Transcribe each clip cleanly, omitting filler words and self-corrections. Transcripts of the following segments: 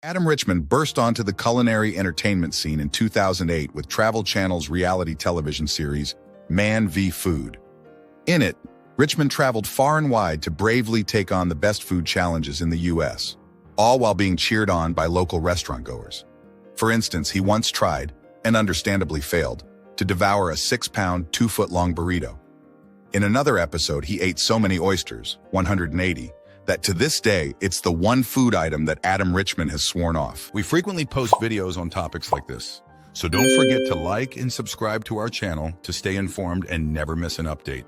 Adam Richman burst onto the culinary entertainment scene in 2008 with Travel Channel's reality television series, Man v. Food. In it, Richman traveled far and wide to bravely take on the best food challenges in the U.S., all while being cheered on by local restaurant-goers. For instance, he once tried, and understandably failed, to devour a 6-pound, 2-foot-long burrito. In another episode, he ate so many oysters, 180, that to this day, it's the one food item that Adam Richman has sworn off. We frequently post videos on topics like this, so don't forget to like and subscribe to our channel to stay informed and never miss an update.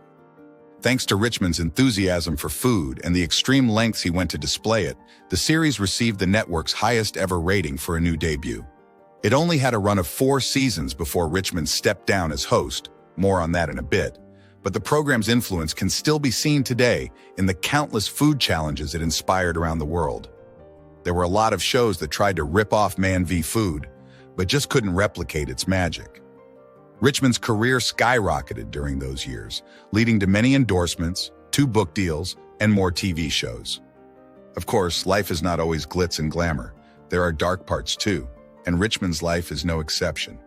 Thanks to Richman's enthusiasm for food and the extreme lengths he went to display it, the series received the network's highest ever rating for a new debut. It only had a run of 4 seasons before Richman stepped down as host, more on that in a bit, but the program's influence can still be seen today in the countless food challenges it inspired around the world. There were a lot of shows that tried to rip off Man v. Food, but just couldn't replicate its magic. Richman's career skyrocketed during those years, leading to many endorsements, 2 book deals, and more TV shows. Of course, life is not always glitz and glamour. There are dark parts too, and Richman's life is no exception.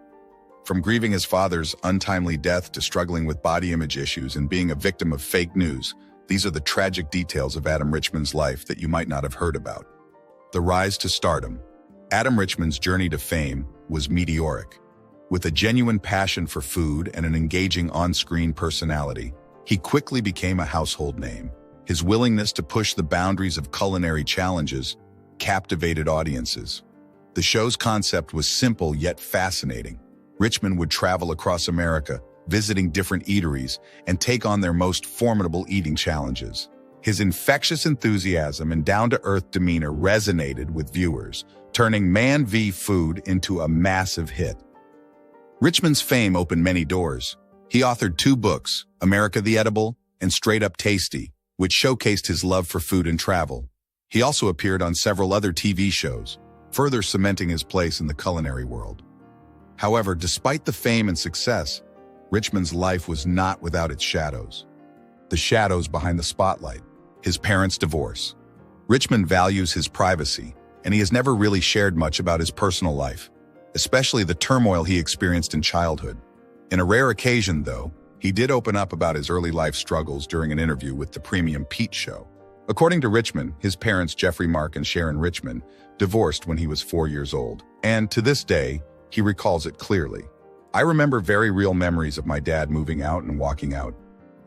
From grieving his father's untimely death to struggling with body image issues and being a victim of fake news, these are the tragic details of Adam Richman's life that you might not have heard about. The rise to stardom. Adam Richman's journey to fame was meteoric. With a genuine passion for food and an engaging on-screen personality, he quickly became a household name. His willingness to push the boundaries of culinary challenges captivated audiences. The show's concept was simple yet fascinating. Richman would travel across America, visiting different eateries, and take on their most formidable eating challenges. His infectious enthusiasm and down-to-earth demeanor resonated with viewers, turning Man v. Food into a massive hit. Richman's fame opened many doors. He authored 2 books, America the Edible and Straight Up Tasty, which showcased his love for food and travel. He also appeared on several other TV shows, further cementing his place in the culinary world. However, despite the fame and success, Richman's life was not without its shadows. The shadows behind the spotlight. His parents' divorce. Richman values his privacy, and he has never really shared much about his personal life, especially the turmoil he experienced in childhood. In a rare occasion, though, he did open up about his early life struggles during an interview with the Premium Pete show. According to Richman, his parents, Jeffrey Mark and Sharon Richman, divorced when he was 4 years old, and to this day, he recalls it clearly. I remember very real memories of my dad moving out and walking out,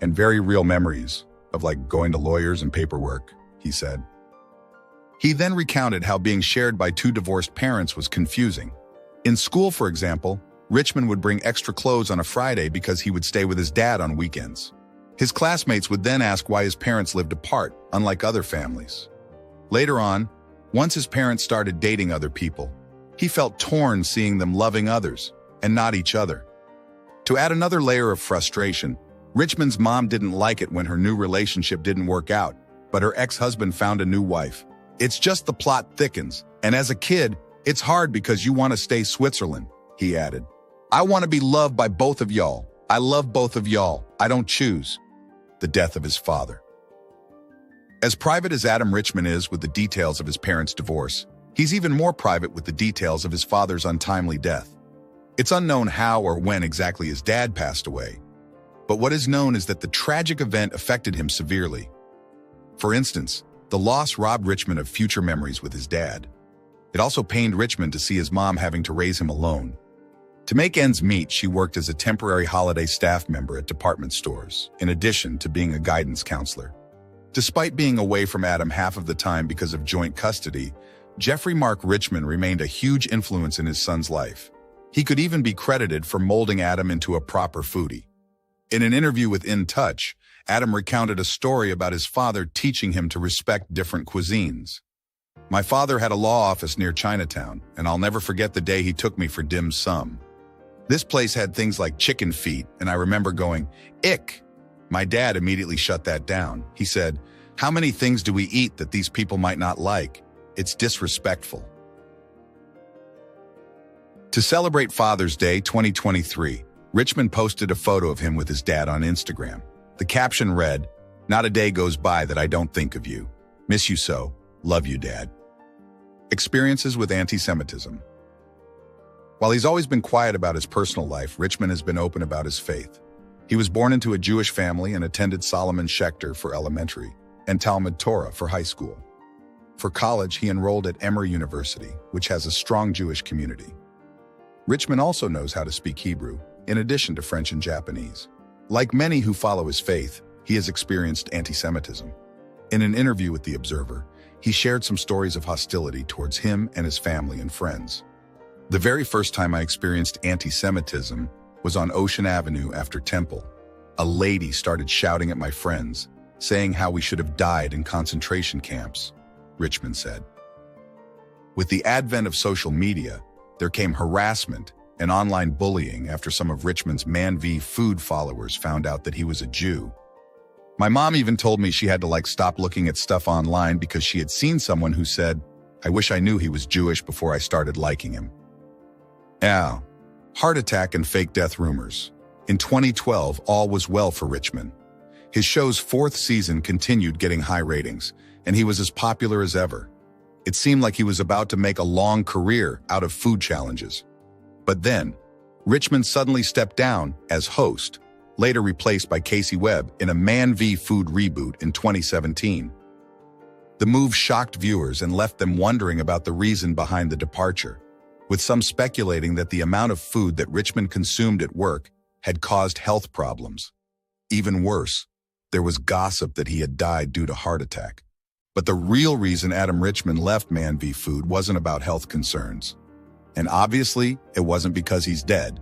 and very real memories of going to lawyers and paperwork, he said. He then recounted how being shared by 2 divorced parents was confusing. In school, for example, Richman would bring extra clothes on a Friday because he would stay with his dad on weekends. His classmates would then ask why his parents lived apart, unlike other families. Later on, once his parents started dating other people, he felt torn seeing them loving others and not each other. To add another layer of frustration, Richman's mom didn't like it when her new relationship didn't work out, but her ex-husband found a new wife. It's just the plot thickens, and as a kid, it's hard because you want to stay Switzerland, he added. I want to be loved by both of y'all. I love both of y'all. I don't choose. The death of his father. As private as Adam Richman is with the details of his parents' divorce, he's even more private with the details of his father's untimely death. It's unknown how or when exactly his dad passed away, but what is known is that the tragic event affected him severely. For instance, the loss robbed Richman of future memories with his dad. It also pained Richman to see his mom having to raise him alone. To make ends meet, she worked as a temporary holiday staff member at department stores, in addition to being a guidance counselor. Despite being away from Adam half of the time because of joint custody, Jeffrey Mark Richman remained a huge influence in his son's life. He could even be credited for molding Adam into a proper foodie. In an interview with In Touch, Adam recounted a story about his father teaching him to respect different cuisines. My father had a law office near Chinatown, and I'll never forget the day he took me for dim sum. This place had things like chicken feet, and I remember going, "Ick." My dad immediately shut that down. He said, "How many things do we eat that these people might not like? It's disrespectful." To celebrate Father's Day 2023, Richman posted a photo of him with his dad on Instagram. The caption read, "Not a day goes by that I don't think of you. Miss you so. Love you, Dad." Experiences with anti-Semitism. While he's always been quiet about his personal life, Richman has been open about his faith. He was born into a Jewish family and attended Solomon Schechter for elementary and Talmud Torah for high school. For college, he enrolled at Emory University, which has a strong Jewish community. Richman also knows how to speak Hebrew, in addition to French and Japanese. Like many who follow his faith, he has experienced anti-Semitism. In an interview with The Observer, he shared some stories of hostility towards him and his family and friends. The very first time I experienced anti-Semitism was on Ocean Avenue after Temple. A lady started shouting at my friends, saying how we should have died in concentration camps, Richman said. With the advent of social media, there came harassment and online bullying after some of Richman's Man v. Food followers found out that he was a Jew. My mom even told me she had to stop looking at stuff online because she had seen someone who said, "I wish I knew he was Jewish before I started liking him." Now, heart attack and fake death rumors. In 2012, all was well for Richman. His show's fourth season continued getting high ratings, and he was as popular as ever. It seemed like he was about to make a long career out of food challenges. But then, Richman suddenly stepped down as host, later replaced by Casey Webb in a Man v. Food reboot in 2017. The move shocked viewers and left them wondering about the reason behind the departure, with some speculating that the amount of food that Richman consumed at work had caused health problems. Even worse, there was gossip that he had died due to heart attack. But the real reason Adam Richman left Man v. Food wasn't about health concerns. And obviously, it wasn't because he's dead.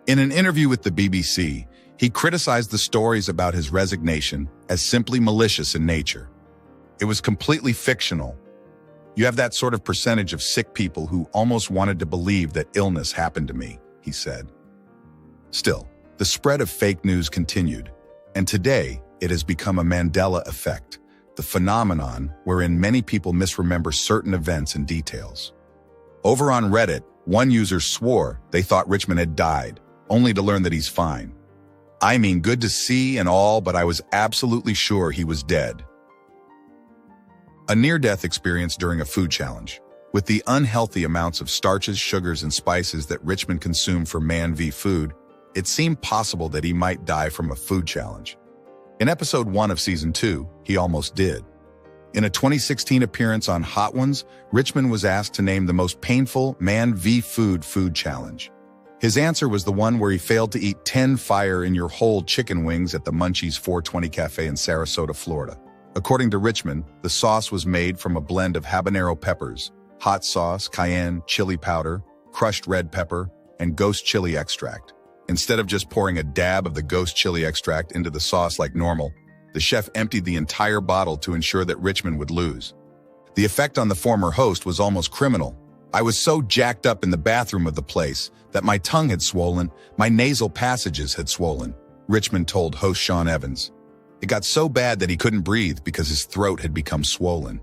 In an interview with the BBC, he criticized the stories about his resignation as simply malicious in nature. It was completely fictional. You have that sort of percentage of sick people who almost wanted to believe that illness happened to me, he said. Still, the spread of fake news continued, and today it has become a Mandela effect, the phenomenon wherein many people misremember certain events and details. Over on Reddit, one user swore they thought Richman had died, only to learn that he's fine. I mean, good to see and all, but I was absolutely sure he was dead. A near-death experience during a food challenge. With the unhealthy amounts of starches, sugars, and spices that Richman consumed for Man v. Food, it seemed possible that he might die from a food challenge. In episode 1 of season 2, he almost did. In a 2016 appearance on Hot Ones, Richman was asked to name the most painful Man v. Food challenge. His answer was the one where he failed to eat 10 fire-in-your-hole chicken wings at the Munchies 420 Cafe in Sarasota, Florida. According to Richman, the sauce was made from a blend of habanero peppers, hot sauce, cayenne, chili powder, crushed red pepper, and ghost chili extract. Instead of just pouring a dab of the ghost chili extract into the sauce like normal, the chef emptied the entire bottle to ensure that Richman would lose. The effect on the former host was almost criminal. "I was so jacked up in the bathroom of the place that my tongue had swollen, my nasal passages had swollen," Richman told host Sean Evans. It got so bad that he couldn't breathe because his throat had become swollen.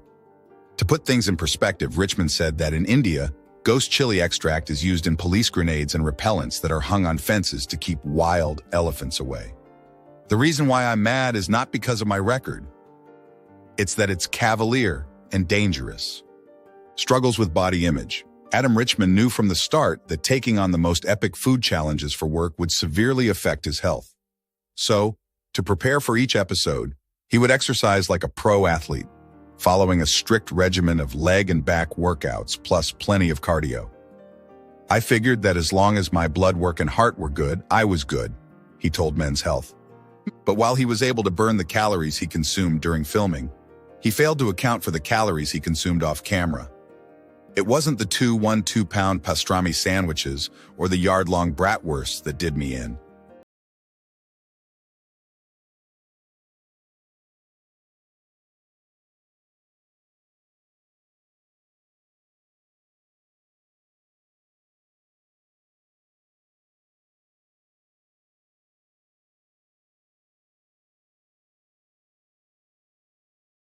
To put things in perspective, Richman said that in India, ghost chili extract is used in police grenades and repellents that are hung on fences to keep wild elephants away. The reason why I'm mad is not because of my record. It's that it's cavalier and dangerous. Struggles with body image. Adam Richman knew from the start that taking on the most epic food challenges for work would severely affect his health. So, to prepare for each episode, he would exercise like a pro athlete, following a strict regimen of leg and back workouts plus plenty of cardio. "I figured that as long as my blood work and heart were good, I was good," he told Men's Health. But while he was able to burn the calories he consumed during filming, he failed to account for the calories he consumed off camera. It wasn't the 2 1-2-pound pastrami sandwiches or the yard-long bratwursts that did me in.